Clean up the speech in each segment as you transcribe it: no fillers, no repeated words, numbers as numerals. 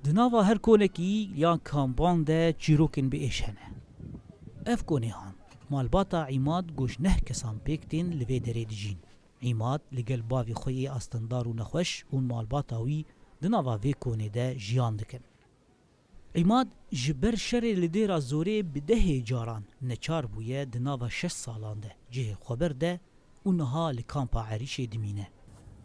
دناوا هر کونکی یا کامبان ده چیروکن به ایشنه. اف کونی هان مالباتا عماد گوش نه کسان پیکتین لوی دره دیجین. عماد لگل باوی خوی استندار و نخوش اون مالباتا وی دناوا وی کونی ده جیان دکن. عماد جبر شر لدیرا زوری بده جاران نچار بویه دناوا 6 سالان ده جه خبر ده اونها لکامپا عریش دمینه.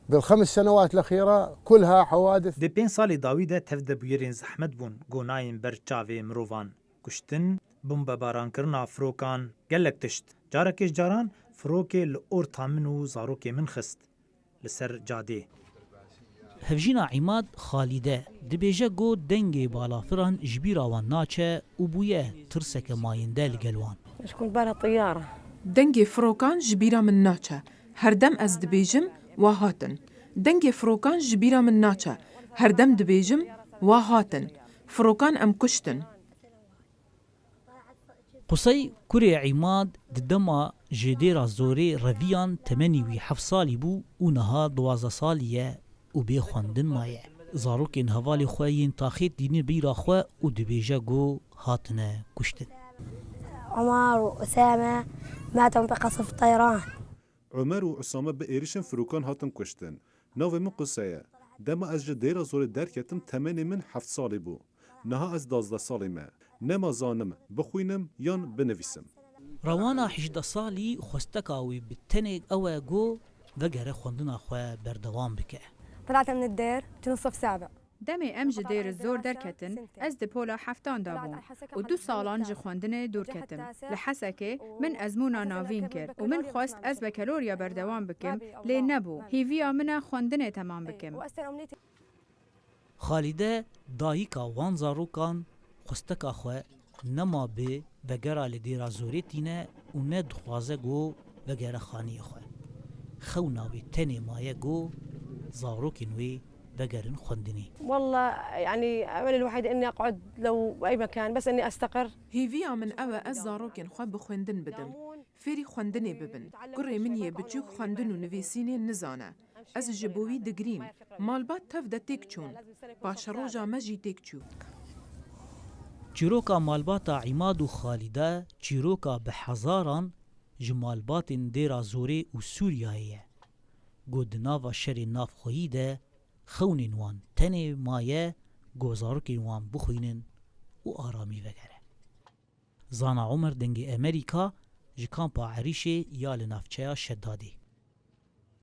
بالخمس سنوات الأخيرة كلها حوادث. دی 5 سالی داویده تفد بویرین زحمت بون گوناین بر چاوی مروان کشتن بمب باران کرنا فروکان گلک تشت جارکش جاران فروکی لور تامن و زاروکی من خست لسر جاده. هفجینا عماد خالیده دبیجه گو دنگی بالافران جبیرا وان ناچه و بویه ترسک ماینده لگلوان. شكون بارا طيارة دنگی فروکان جبیرا من ناچه هر دم از دبیجم و هاتن. دنگی فروکان جبیرا من ناچه هر دم دبیجم و هاتن. فروکان ام کشتن. قصي كوري عماد ددما جديرا زوري رفيان 87 سالي بو ونها 12 ساليه وبي خوندن مايه زاروكين هوالي خوين تاخيت ديني بيرا خوا ودبيجا جو هاتنا كشتن. عمر وأسامة ماتوا بقصف طيران. عمر و اسامه به ایریشن فروکان هاتن کشتن. ناو من قصه دما از جدیرا زور درکتم 8 من 7 سالی بو. نها از 12 سالی ما نما زانم بخوینم یان بنویسم. روانا 18 سالي خوستكاوي بالتنق أوا جو وقر خوندنا خوا بردوام بكه. طلعت من الدير نصف سابع. دمي ام جدير الزور دركتن از دپولا حفتان دابون و 2 سالان جي خوندن دور كتم لحسكي من ازمونا ناوين كر و من خواست از بكالوريا بردوام بكم لي نبو هيفيا منا خوندن تمام بكم. خالده دايكا وان زاروكان خوستكا خوا نما به وگرا لديرا زوريتينه و ند خوازه جو وگرا خاني خوا. خوناوي تني مايه جو زاروكينوي وگرن خوندني. والله يعني أملي الوحيد إني أقعد لو بأي مكان بس إني أستقر. هیویا من او از زاروکن خو بخوندن بدم. فری خوندنی ببن. گره منیه بچوک خوندن و نویسینی نزانه. از جبوی دگریم. مالبات تفده تک چون. باش روژا مجی تک چو. چیروکا مالباتا عماد و خالده چیروکا بحزاران جمالبات دیرا زوری و سوریایه. گودناوا شر ناف خویده خونین وان تنه مایه گوزارکین وان بخوینن و آرامی وگره. زانا عمر دنگ امریکا جکامپا عریشه یا لنافچه شدادی.